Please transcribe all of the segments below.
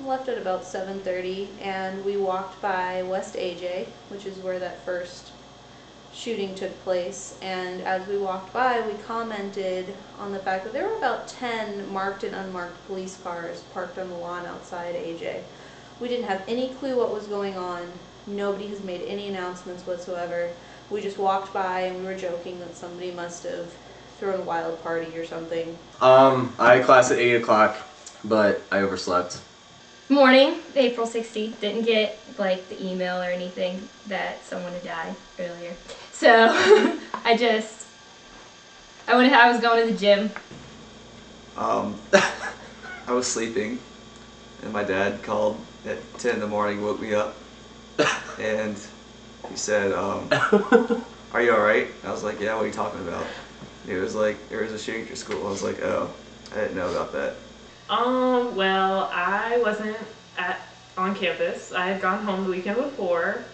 left at about 7:30, and we walked by West AJ, which is where that first shooting took place. And as we walked by, we commented on the fact that there were about 10 marked and unmarked police cars parked on the lawn outside AJ. We didn't have any clue what was going on. Nobody has made any announcements whatsoever. We just walked by and we were joking that somebody must have thrown a wild party or something. I had class at 8 o'clock, but I overslept. Morning, April 16th. Didn't get like the email or anything that someone had died earlier. So I was going to the gym. I was sleeping and my dad called at 10 in the morning, woke me up, and he said, are you alright? I was like, yeah, what are you talking about? He was like, there was a shooting at your school. I was like, oh, I didn't know about that. Well, I wasn't on campus. I had gone home the weekend before,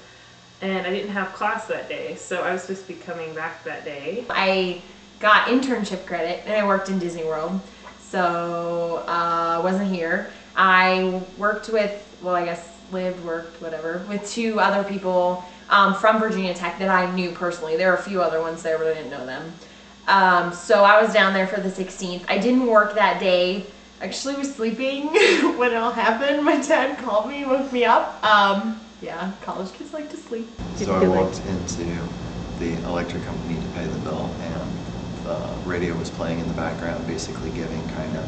and I didn't have class that day, so I was supposed to be coming back that day. I got internship credit, and I worked in Disney World, so wasn't here. I worked with, well, I guess worked, whatever, with two other people from Virginia Tech that I knew personally. There were a few other ones there, but I didn't know them. So I was down there for the 16th. I didn't work that day. Actually was sleeping when it all happened. My dad called me, woke me up. Yeah, college kids like to sleep. So I walked into the electric company to pay the bill, and the radio was playing in the background, basically giving kind of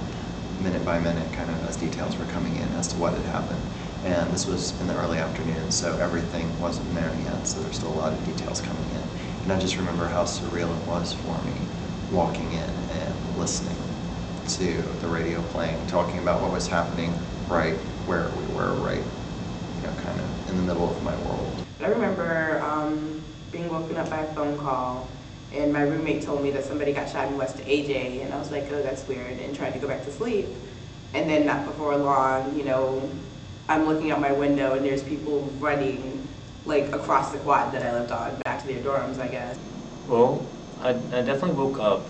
minute by minute kind of as details were coming in as to what had happened. And this was in the early afternoon, so everything wasn't there yet, so there's still a lot of details coming in. And I just remember how surreal it was for me walking in and listening to the radio playing, talking about what was happening right where we were, right, kind of in the middle of my world. I remember being woken up by a phone call, and my roommate told me that somebody got shot in West AJ, and I was like, oh, that's weird, and tried to go back to sleep. And then not before long, I'm looking out my window and there's people running like across the quad that I lived on back to their dorms, I guess. Well, I definitely woke up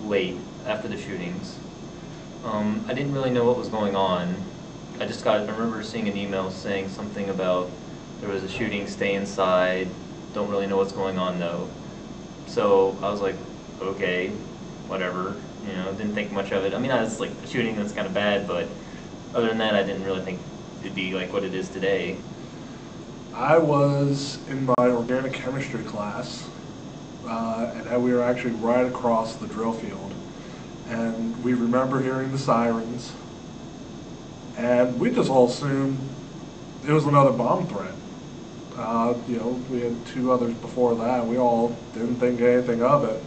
late after the shootings. I didn't really know what was going on. I remember seeing an email saying something about there was a shooting, stay inside, don't really know what's going on though. So I was like, okay, whatever, didn't think much of it. I mean, it's like a shooting, that's kind of bad, but other than that, I didn't really think it'd be like what it is today. I was in my organic chemistry class, and we were actually right across the drill field. And we remember hearing the sirens, and we just all assumed it was another bomb threat. We had two others before that. We all didn't think anything of it.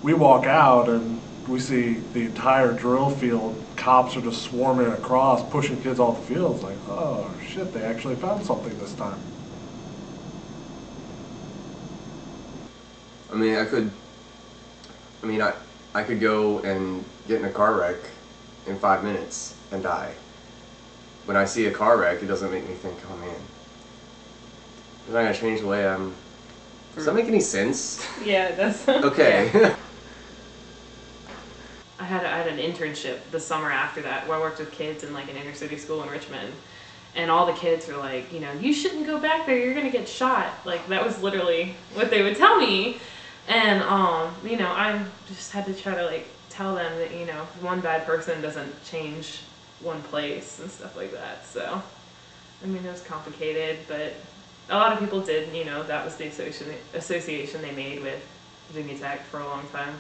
We walk out and we see the entire drill field. Cops are just swarming across, pushing kids off the field. It's like, oh shit, they actually found something this time. I could go and get in a car wreck in 5 minutes and die. When I see a car wreck, it doesn't make me think, oh man, it's not gonna change the way I'm... Does that make any sense? Yeah, it does. Okay. Yeah. I had an internship the summer after that where I worked with kids in like an inner city school in Richmond, and all the kids were like, you shouldn't go back there, you're gonna get shot. Like that was literally what they would tell me, and I just had to try to like tell them that one bad person doesn't change one place and stuff like that. So it was complicated, but a lot of people did. That was the association they made with Virginia Tech for a long time.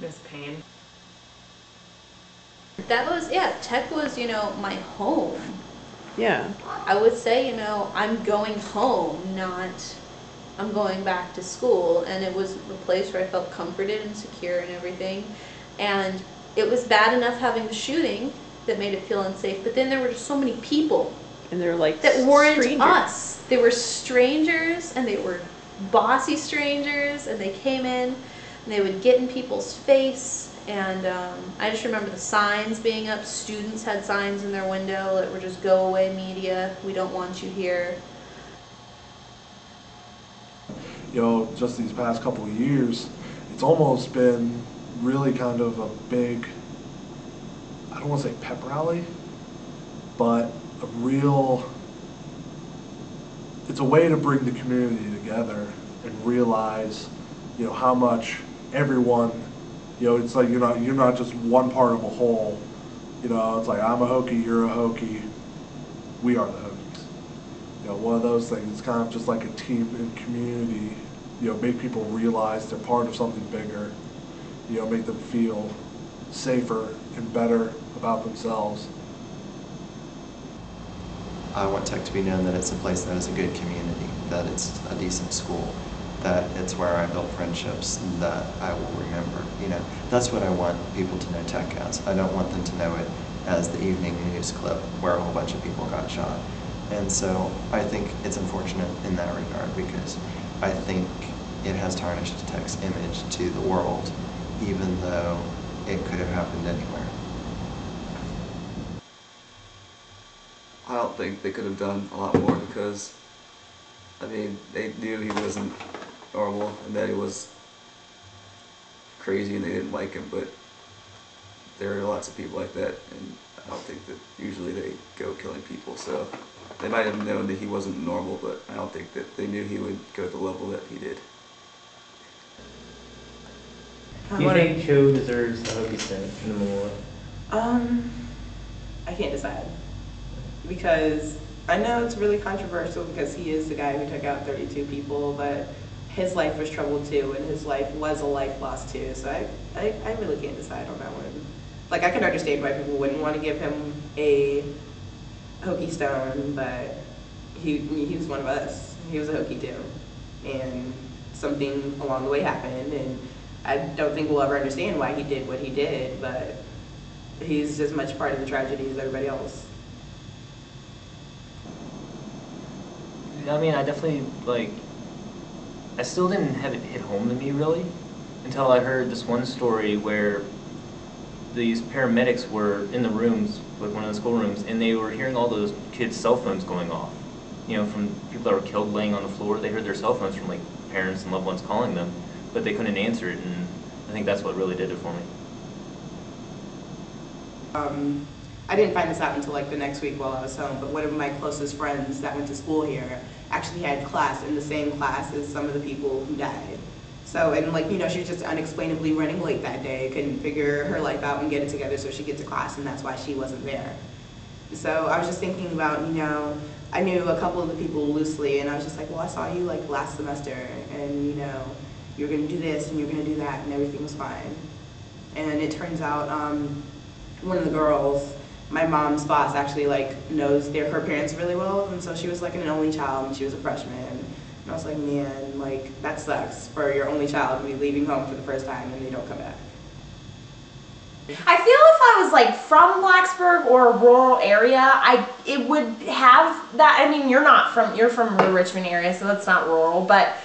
It was a pain. That was, Tech was, my home. Yeah. I would say, I'm going home, not I'm going back to school. And it was a place where I felt comforted and secure and everything. And it was bad enough having the shooting that made it feel unsafe, but then there were just so many people. And they're like that weren't strangers. Us. They were strangers, and they were bossy strangers, and they came in and they would get in people's face. And I just remember the signs being up. Students had signs in their window that were just "Go away, media. We don't want you here." Just these past couple of years, it's almost been really kind of a big, I don't want to say pep rally, but it's a way to bring the community together and realize, how much everyone, it's like you're not just one part of a whole. It's like I'm a Hokie, you're a Hokie, we are the Hokies. One of those things. It's kind of just like a team and community. Make people realize they're part of something bigger. Make them feel safer and better about themselves. I want Tech to be known that it's a place that is a good community, that it's a decent school, that it's where I built friendships that I will remember. That's what I want people to know Tech as. I don't want them to know it as the evening news clip where a whole bunch of people got shot. And so I think it's unfortunate in that regard, because I think it has tarnished Tech's image to the world, even though it could have happened anywhere. I don't think they could have done a lot more, because, they knew he wasn't normal and that he was crazy and they didn't like him, but there are lots of people like that, and I don't think that usually they go killing people, so they might have known that he wasn't normal, but I don't think that they knew he would go to the level that he did. Do you think Cho deserves the Hokie stone in the memorial? I can't decide, because I know it's really controversial because he is the guy who took out 32 people, but his life was troubled too, and his life was a life lost too, so I really can't decide on that one. Like, I can understand why people wouldn't want to give him a Hokie stone, but he was one of us. He was a Hokie too, and something along the way happened, and I don't think we'll ever understand why he did what he did, but he's as much part of the tragedy as everybody else. I definitely, I still didn't have it hit home to me, really, until I heard this one story where these paramedics were in the rooms, like one of the schoolrooms, and they were hearing all those kids' cell phones going off. From people that were killed laying on the floor. They heard their cell phones from, parents and loved ones calling them, but they couldn't answer it, and I think that's what really did it for me. I didn't find this out until the next week while I was home, but one of my closest friends that went to school here actually had class in the same class as some of the people who died. So, and she was just unexplainably running late that day, couldn't figure her life out and get it together so she'd get to class, and that's why she wasn't there. So I was just thinking about, I knew a couple of the people loosely, and I was just like, well, I saw you last semester, and you're gonna do this and you're gonna do that, and everything was fine. And it turns out one of the girls, my mom's boss, actually knows her parents really well, and so she was an only child, and she was a freshman. And I was like, man, that sucks for your only child to be leaving home for the first time and they don't come back. I feel if I was from Blacksburg or a rural area, it would have that. You're from the Richmond area, so that's not rural, but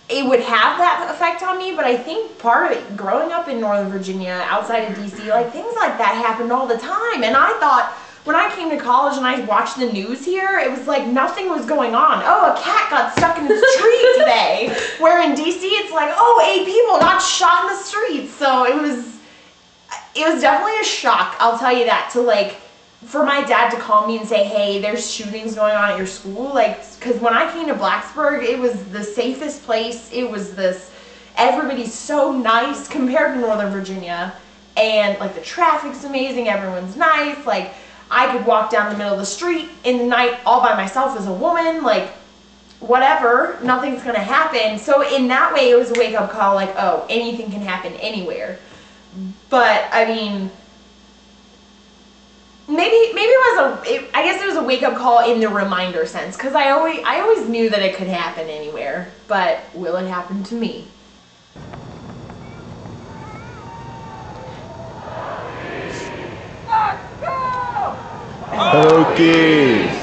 it would have that effect on me. But I think part of it, growing up in Northern Virginia, outside of DC, things like that happened all the time. And I thought, when I came to college and I watched the news here, it was nothing was going on. Oh, a cat got stuck in a tree today. Where in DC, it's 8 people got shot in the streets. So it was definitely a shock, I'll tell you that, to for my dad to call me and say, hey, there's shootings going on at your school. Because when I came to Blacksburg, it was the safest place. It was everybody's so nice compared to Northern Virginia. And the traffic's amazing, everyone's nice. I could walk down the middle of the street in the night all by myself as a woman, whatever, nothing's gonna happen. So in that way, it was a wake-up call, oh, anything can happen anywhere. But maybe I guess it was a wake-up call in the reminder sense, because I always knew that it could happen anywhere. But will it happen to me? Hokies!